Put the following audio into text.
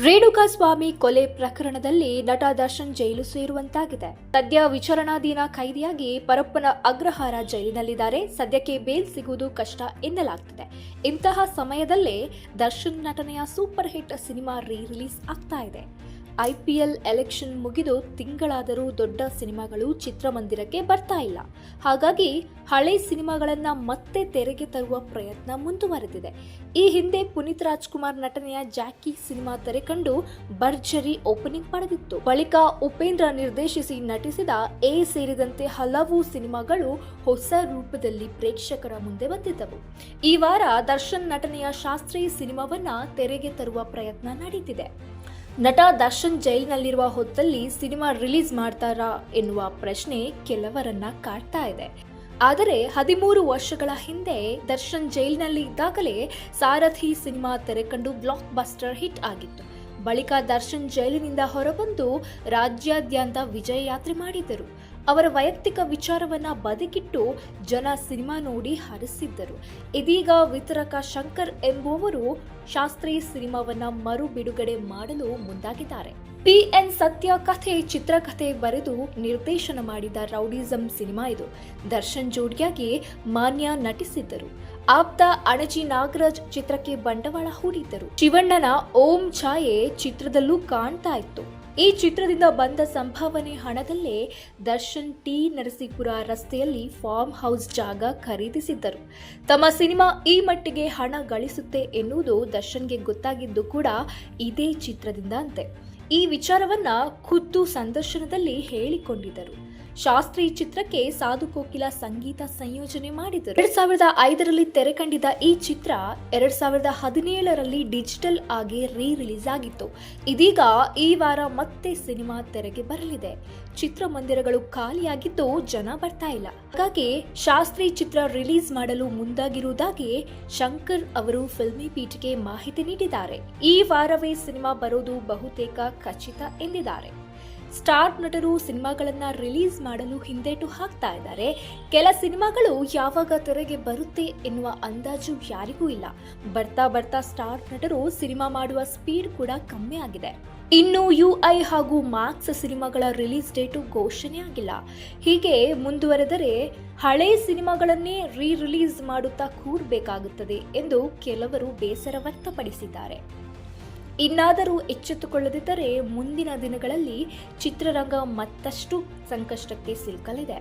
ರೇಣುಕಾಸ್ವಾಮಿ ಕೊಲೆ ಪ್ರಕರಣದಲ್ಲಿ ನಟ ದರ್ಶನ್ ಜೈಲು ಸೇರುವಂತಾಗಿದೆ. ಸದ್ಯ ವಿಚಾರಣಾಧೀನ ಖೈದಿಯಾಗಿ ಪರಪ್ಪನ ಅಗ್ರಹಾರ ಜೈಲಿನಲ್ಲಿದ್ದಾರೆ. ಸದ್ಯಕ್ಕೆ ಬೇಲ್ ಸಿಗುವುದು ಕಷ್ಟ ಎನ್ನಲಾಗ್ತಿದೆ. ಇಂತಹ ಸಮಯದಲ್ಲೇ ದರ್ಶನ್ ನಟನೆಯ ಸೂಪರ್ ಹಿಟ್ ಸಿನಿಮಾ ರಿಲೀಸ್ ಆಗ್ತಾ ಇದೆ. IPL ಎಲೆಕ್ಷನ್ ಮುಗಿದು ತಿಂಗಳಾದರೂ ದೊಡ್ಡ ಸಿನಿಮಾಗಳು ಚಿತ್ರಮಂದಿರಕ್ಕೆ ಬರ್ತಾ ಇಲ್ಲ. ಹಾಗಾಗಿ ಹಳೆ ಸಿನಿಮಾಗಳನ್ನ ಮತ್ತೆ ತೆರೆಗೆ ತರುವ ಪ್ರಯತ್ನ ಮುಂದುವರೆದಿದೆ. ಈ ಹಿಂದೆ ಪುನೀತ್ ರಾಜ್ಕುಮಾರ್ ನಟನೆಯ ಜಾಕಿ ಸಿನಿಮಾ ತೆರೆ ಕಂಡು ಭರ್ಜರಿ ಓಪನಿಂಗ್ ಪಡೆದಿತ್ತು. ಬಳಿಕ ಉಪೇಂದ್ರ ನಿರ್ದೇಶಿಸಿ ನಟಿಸಿದ ಎ ಸೇರಿದಂತೆ ಹಲವು ಸಿನಿಮಾಗಳು ಹೊಸ ರೂಪದಲ್ಲಿ ಪ್ರೇಕ್ಷಕರ ಮುಂದೆ ಬಂದಿದ್ದವು. ಈ ವಾರ ದರ್ಶನ್ ನಟನೆಯ ಶಾಸ್ತ್ರೀಯ ಸಿನಿಮಾವನ್ನ ತೆರೆಗೆ ತರುವ ಪ್ರಯತ್ನ ನಡೀತಿದೆ. ನಟ ದರ್ಶನ್ ಜೈಲಿನಲ್ಲಿರುವ ಹೊತ್ತಲ್ಲಿ ಸಿನಿಮಾ ರಿಲೀಸ್ ಮಾಡ್ತಾರಾ ಎನ್ನುವ ಪ್ರಶ್ನೆ ಕೆಲವರನ್ನ ಕಾಡ್ತಾ ಇದೆ. ಆದರೆ 13 ವರ್ಷಗಳ ಹಿಂದೆ ದರ್ಶನ್ ಜೈಲಿನಲ್ಲಿ ಇದ್ದಾಗಲೇ ಸಾರಥಿ ಸಿನಿಮಾ ತೆರೆಕಂಡು ಬ್ಲಾಕ್ ಬಸ್ಟರ್ ಹಿಟ್ ಆಗಿತ್ತು. ಬಳಿಕ ದರ್ಶನ್ ಜೈಲಿನಿಂದ ಹೊರಬಂದು ರಾಜ್ಯಾದ್ಯಂತ ವಿಜಯ ಯಾತ್ರೆ ಮಾಡಿದ್ದರು. ಅವರ ವೈಯಕ್ತಿಕ ವಿಚಾರವನ್ನ ಬದಿಗಿಟ್ಟು ಜನ ಸಿನಿಮಾ ನೋಡಿ ಹರಿಸಿದ್ದರು. ಇದೀಗ ವಿತರಕ ಶಂಕರ್ ಎಂಬುವವರು ಶಾಸ್ತ್ರೀಯ ಸಿನಿಮಾವನ್ನ ಮರು ಬಿಡುಗಡೆ ಮಾಡಲು ಮುಂದಾಗಿದ್ದಾರೆ. PN ಸತ್ಯ ಕಥೆ ಚಿತ್ರಕಥೆ ಬರೆದು ನಿರ್ದೇಶನ ಮಾಡಿದ ರೌಡಿಸಂ ಸಿನಿಮಾ ಇದು. ದರ್ಶನ್ ಜೋಡಿಯಾಗಿ ಮಾನ್ಯ ನಟಿಸಿದ್ದರು. ಆಪ್ತ ಅಣಜಿ ನಾಗರಾಜ್ ಚಿತ್ರಕ್ಕೆ ಬಂಡವಾಳ ಹೂಡಿದ್ದರು. ಶಿವಣ್ಣನ ಓಂ ಛಾಯೆ ಚಿತ್ರದಲ್ಲೂ ಕಾಣ್ತಾ ಇತ್ತು. ಈ ಚಿತ್ರದಿಂದ ಬಂದ ಸಂಭಾವನೆ ಹಣದಲ್ಲೇ ದರ್ಶನ್ ಟಿ ನರಸೀಪುರ ರಸ್ತೆಯಲ್ಲಿ ಫಾರ್ಮ್ ಹೌಸ್ ಜಾಗ ಖರೀದಿಸಿದ್ದರು. ತಮ್ಮ ಸಿನಿಮಾ ಈ ಮಟ್ಟಿಗೆ ಹಣ ಗಳಿಸುತ್ತೆ ಎನ್ನುವುದು ದರ್ಶನ್ಗೆ ಗೊತ್ತಾಗಿದ್ದು ಕೂಡ ಇದೇ ಚಿತ್ರದಿಂದ ಅಂತೆ. ಈ ವಿಚಾರವನ್ನ ಖುದ್ದು ಸಂದರ್ಶನದಲ್ಲಿ ಹೇಳಿಕೊಂಡಿದ್ದರು. ಶಾಸ್ತ್ರೀಯ ಚಿತ್ರಕ್ಕೆ ಸಾಧು ಕೋಕಿಲ ಸಂಗೀತ ಸಂಯೋಜನೆ ಮಾಡಿದರು. 2005ರಲ್ಲಿ ತೆರೆ ಕಂಡಿದ್ದ ಈ ಚಿತ್ರ 2017ರಲ್ಲಿ ಡಿಜಿಟಲ್ ಆಗಿ ರಿಲೀಸ್ ಆಗಿತ್ತು. ಇದೀಗ ಈ ವಾರ ಮತ್ತೆ ಸಿನಿಮಾ ತೆರೆಗೆ ಬರಲಿದೆ. ಚಿತ್ರಮಂದಿರಗಳು ಖಾಲಿಯಾಗಿದ್ದು ಜನ ಬರ್ತಾ ಇಲ್ಲ. ಹಾಗಾಗಿ ಶಾಸ್ತ್ರೀಯ ಚಿತ್ರ ರಿಲೀಸ್ ಮಾಡಲು ಮುಂದಾಗಿರುವುದಾಗಿ ಶಂಕರ್ ಅವರು ಫಿಲ್ಮಿ ಪೀಠಕ್ಕೆ ಮಾಹಿತಿ ನೀಡಿದ್ದಾರೆ. ಈ ವಾರವೇ ಸಿನಿಮಾ ಬರೋದು ಬಹುತೇಕ ಖಚಿತ ಎಂದಿದ್ದಾರೆ. ಸ್ಟಾರ್ ನಟರು ಸಿನಿಮಾಗಳನ್ನ ರಿಲೀಸ್ ಮಾಡಲು ಹಿಂದೇಟು ಹಾಕ್ತಾ ಇದ್ದಾರೆ. ಕೆಲ ಸಿನಿಮಾಗಳು ಯಾವಾಗ ತೆರೆಗೆ ಬರುತ್ತೆ ಎನ್ನುವ ಅಂದಾಜು ಯಾರಿಗೂ ಇಲ್ಲ. ಬರ್ತಾ ಬರ್ತಾ ಸ್ಟಾರ್ ನಟರು ಸಿನಿಮಾ ಮಾಡುವ ಸ್ಪೀಡ್ ಕೂಡ ಕಮ್ಮಿ ಆಗಿದೆ. ಇನ್ನು UI ಹಾಗೂ ಮ್ಯಾಕ್ಸ್ ಸಿನಿಮಾಗಳ ರಿಲೀಸ್ ಡೇಟು ಘೋಷಣೆ ಆಗಿಲ್ಲ. ಹೀಗೆ ಮುಂದುವರೆದರೆ ಹಳೆ ಸಿನಿಮಾಗಳನ್ನೇ ರಿಲೀಸ್ ಮಾಡುತ್ತಾ ಕೂರಬೇಕಾಗುತ್ತದೆ ಎಂದು ಕೆಲವರು ಬೇಸರ ವ್ಯಕ್ತಪಡಿಸಿದ್ದಾರೆ. ಇನ್ನಾದರೂ ಎಚ್ಚೆತ್ತುಕೊಳ್ಳದಿದ್ದರೆ ಮುಂದಿನ ದಿನಗಳಲ್ಲಿ ಚಿತ್ರರಂಗ ಮತ್ತಷ್ಟು ಸಂಕಷ್ಟಕ್ಕೆ ಸಿಲುಕಲಿದೆ.